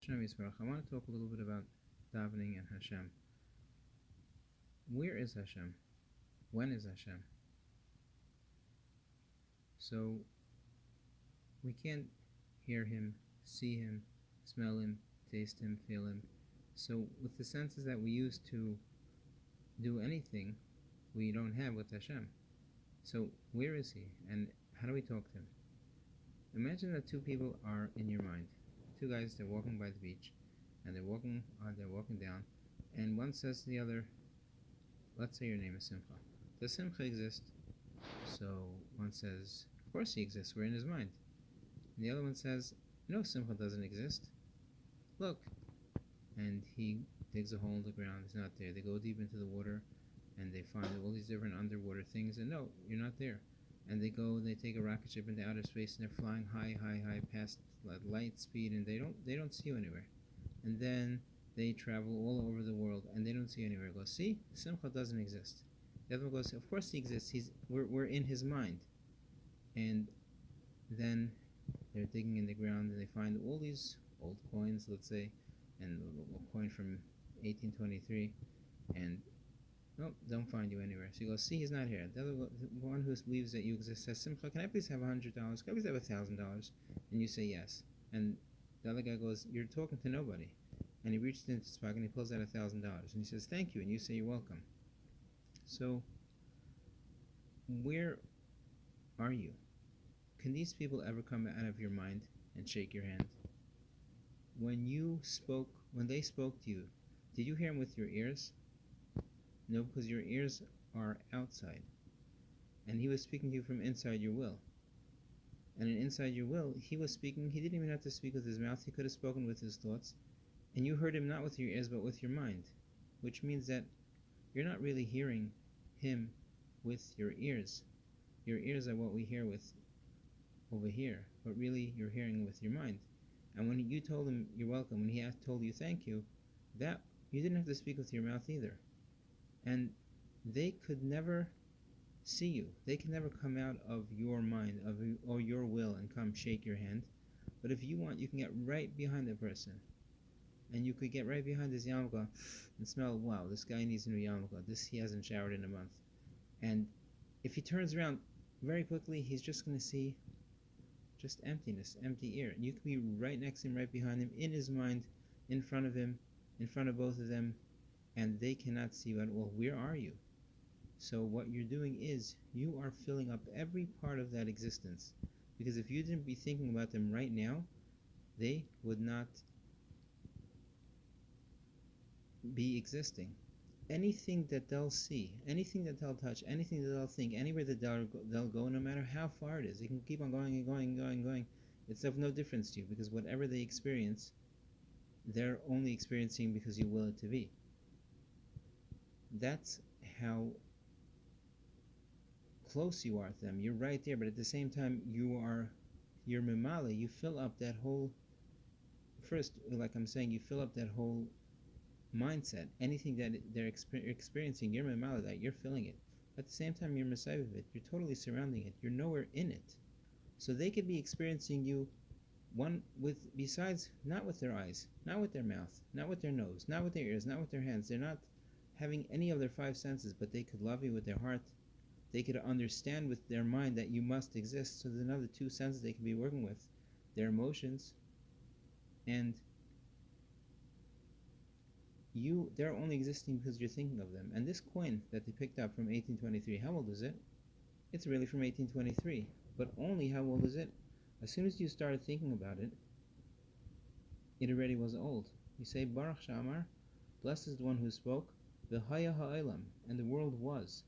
Hashem Yisborach. I want to talk a little bit about davening and Hashem. Where is Hashem? When is Hashem? So we can't hear Him, see Him, smell Him, taste Him, feel Him. So with the senses that we use to do anything, we don't have with Hashem. So where is He, and how do we talk to Him? Imagine that two people are in your mind. Two guys, they're walking by the beach, and they're walking down, and one says to the other, let's say your name is Simcha. Does Simcha exist? So one says, of course he exists, we're in his mind. And the other one says, no, Simcha doesn't exist. Look. And he digs a hole in the ground, he's not there. They go deep into the water, and they find all these different underwater things, and no, you're not there. And they take a rocket ship into outer space, and they're flying high past light speed, and they don't see you anywhere. And then they travel all over the world, and they don't see you anywhere. Go, see, Simcha doesn't exist. The other one goes, of course he exists. We're in his mind. And then they're digging in the ground, and they find all these old coins, let's say, and a coin from 1823, and nope, don't find you anywhere. So you go, see, he's not here. The other one who believes that you exist says, Simcha, can I please have $100? Can I please have $1,000? And you say yes. And the other guy goes, you're talking to nobody. And he reaches into his pocket and he pulls out $1,000. And he says, thank you. And you say, you're welcome. So, where are you? Can these people ever come out of your mind and shake your hand? When they spoke to you, did you hear them with your ears? No, because your ears are outside. And he was speaking to you from inside your will. And inside your will, he was speaking. He didn't even have to speak with his mouth. He could have spoken with his thoughts. And you heard him not with your ears, but with your mind. Which means that you're not really hearing him with your ears. Your ears are what we hear with over here. But really, you're hearing with your mind. And when you told him you're welcome, when he told you thank you, that you didn't have to speak with your mouth either. And they could never see you. They can never come out of your mind or your will and come shake your hand. But if you want, you can get right behind the person. And you could get right behind his yarmulke and smell, wow, this guy needs a new yarmulke. He hasn't showered in a month. And if he turns around very quickly, he's just going to see just emptiness, empty air. And you could be right next to him, right behind him, in his mind, in front of him, in front of both of them, and they cannot see you at all. Where are you? So what you're doing is you are filling up every part of that existence. Because if you didn't be thinking about them right now, they would not be existing. Anything that they'll see, anything that they'll touch, anything that they'll think, anywhere that they'll go, no matter how far it is, they can keep on going and going and going and going. It's of no difference to you, because whatever they experience, they're only experiencing because you will it to be. That's how close you are to them. You're right there, but at the same time, you're memale. You fill up that whole, first, like I'm saying, you fill up that whole mindset. Anything that they're experiencing, you're memale that, you're filling it. At the same time, you're mesave of it. You're totally surrounding it. You're nowhere in it. So they could be experiencing you besides, not with their eyes, not with their mouth, not with their nose, not with their ears, not with their hands. They're not having any of their five senses, but they could love you with their heart. They could understand with their mind that you must exist. So there's another two senses they could be working with, their emotions, and they're only existing because you're thinking of them. And this coin that they picked up from 1823, how old is it? It's really from 1823, but only how old is it? As soon as you started thinking about it, it already was old. You say, Baruch Shamar, blessed is the one who spoke, V'haya ha'olam, and the world was.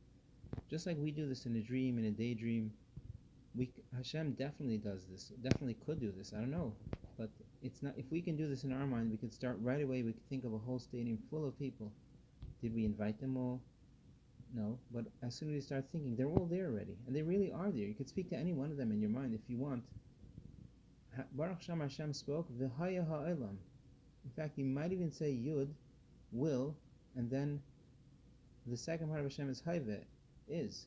Just like we do this in a dream, in a daydream, Hashem definitely does this, definitely could do this, I don't know. But it's not. If we can do this in our mind, we could start right away. We could think of a whole stadium full of people. Did we invite them all? No. But as soon as you start thinking, they're all there already, and they really are there. You could speak to any one of them in your mind if you want. Baruch Shem Hashem spoke, V'haya ha'olam. In fact, you might even say Yud, will, and then the second part of Hashem is Hayve, is.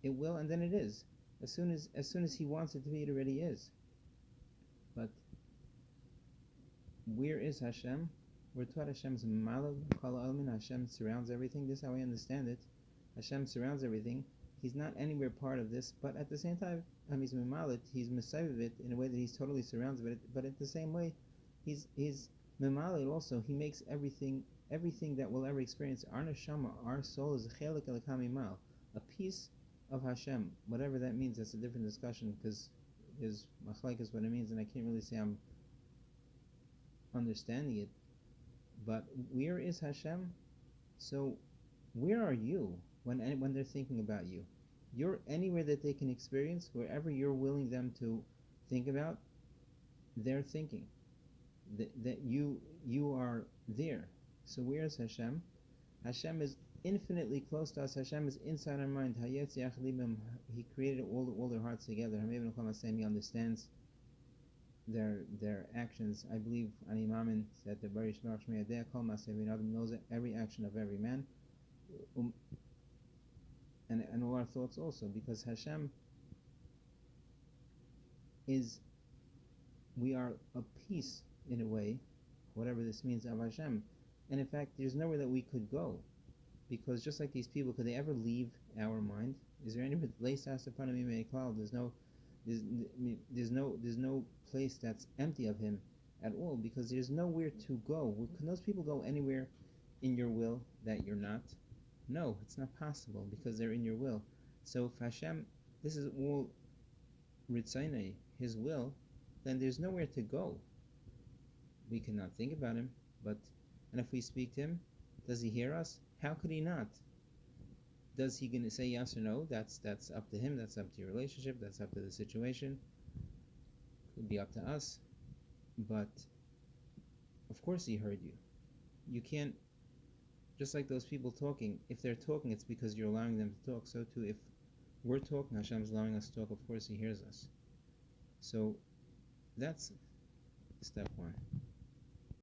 It will, and then it is. As soon as He wants it to be, it already is. But where is Hashem? We're taught Hashem's malad kol almin. Hashem surrounds everything. This is how I understand it. Hashem surrounds everything. He's not anywhere part of this, but at the same time, he's mimalit. He's mesayv of it in a way that he's totally surrounds of it. But at the same way, he's mimalit also. He makes everything that we'll ever experience. Our neshama, our soul, is a chelik elakamimal, a piece of Hashem. Whatever that means, that's a different discussion because there's machlek is what it means, and I can't really say I'm understanding it. But where is Hashem? So where are you when they're thinking about you? You're anywhere that they can experience, wherever you're willing them to think about, they're thinking. That you are there. So where is Hashem? Hashem is infinitely close to us. Hashem is inside our mind. He created all their hearts together. He understands their actions. I believe Ani Mamin said the Yisborach knows every action of every man, and all our thoughts also, because Hashem is, we are a piece in a way, whatever this means, of Hashem. And in fact, there's nowhere that we could go, because just like these people, could they ever leave our mind? Is there any place? There's no place that's empty of Him at all, because there's nowhere to go. Can those people go anywhere in your will that you're not? No, it's not possible, because they're in your will. So if Hashem, this is all Ritzonai, His will, then there's nowhere to go. We cannot think about Him, and if we speak to Him, does He hear us? How could He not? Does He gonna say yes or no? That's up to Him. That's up to your relationship. That's up to the situation. Could be up to us, but of course He heard you. You can't, just like those people talking. If they're talking, it's because you're allowing them to talk. So too, if we're talking, Hashem's allowing us to talk. Of course He hears us. So that's step one.